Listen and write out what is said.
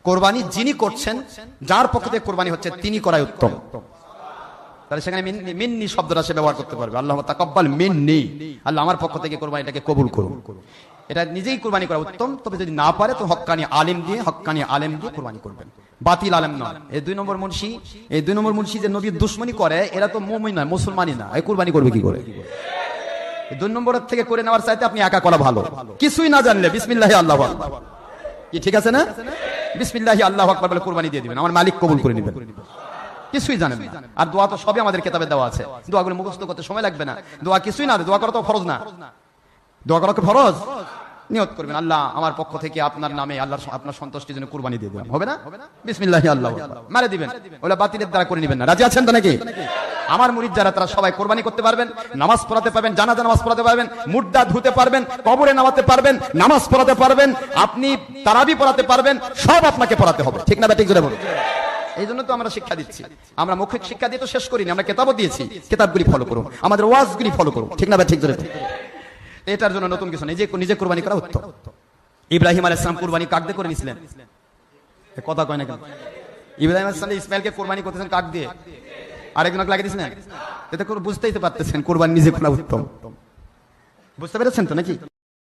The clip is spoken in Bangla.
কোরবানি যিনি করছেন, যার পক্ষ থেকে কোরবানি হচ্ছে, তিনি করাই উত্তম। তাহলে সেখানে মিন্নি শব্দটা সে ব্যবহার করতে পারবে। আল্লাহ তাকাব্বাল মিন্নি, আল্লাহ আমার পক্ষ থেকে কোরবানিটাকে কবুল করুন। এটা নিজেই কোরবানি করা উত্তম। তবে যদি না পারে তো হক্কানি আলেম দিয়ে কোরবানি করবেন, বাতিল আলেম নয়। এই দুই নম্বর মুন্সি যে নবীর দুশ্মনী করে, এরা তো মুমিন নয়, মুসলমানই না, এই কোরবানি করবে কি করে? দুই নম্বরের থেকে করে নেওয়ার চাইতে আপনি একা করা ভালো। কিছুই না জানলে বিসমিল্লাহি আল্লাহু আকবার, কি ঠিক আছে না? বিসমিল্লাহি আল্লাহু আকবার বলে কোরবানি দিয়ে দিবেন, আমার মালিক কবুল করে নেবেন। কিছুই জানেন না। আর দোয়া তো সবই আমাদের কিতাবে দেওয়া আছে, দোয়াগুলো মুখস্থ করতে সময় লাগবে না। দোয়া কিছুই না, দোয়া করা তো ফরজ না। দোয়া করা কি ফরজ? নিয়ত করবেন, আল্লাহ আমার পক্ষ থেকে আপনার নামে, আল্লাহর আপনার সন্তুষ্টির জন্য কুরবানি দিয়ে দিলাম। হবে না? বিসমিল্লাহি আল্লাহু আকবার মারে দিবেন, ওলা বাতিলের দ্বারা করে নেবেন না। রাজি আছেন তো নাকি? আমার মুরিদ যারা, তারা সবাই কোরবানি করতে পারবেন, নামাজ পড়াতে পারবেন, জানাজা নামাজ পড়াতে পারবেন, মুর্দা ধুতে পারবেন, কবরে নামাতে পারবেন, নামাজ পড়াতে পারবেন, আপনি তারাবি পড়াতে পারবেন, সব আপনাকে পড়াতে হবে। ঠিক না ঠিক জোরে বলুন। এই জন্য তো আমরা শিক্ষা দিচ্ছি। আমরা মৌখিক শিক্ষা দিয়ে তো শেষ করিনি, আমরা কিতাবও দিয়েছি। কিতাবগুলি ফলো করুন, আমাদের ওয়াজগুলি ফলো করুন। ঠিক না ঠিক জোরে? এটার জন্য নতুন কিছু নেই, নিজে কোরবানি করা উত্তম। ইব্রাহিম আলাইহিস সালাম কোরবানি কাক দিয়ে করে নিয়েছিলেন? কথা কয় না কেন? ইব্রাহিম আলাইহিস সালাম ইসমাইলকে কোরবানি করতেছেন কাক দিয়ে? আরেকজনকে লাগিয়ে দিয়েছিলেন? এটা বুঝতেই তো পারতেছেন কোরবানি নিজে করা উত্তম। বুঝতে পেরেছেন তো নাকি?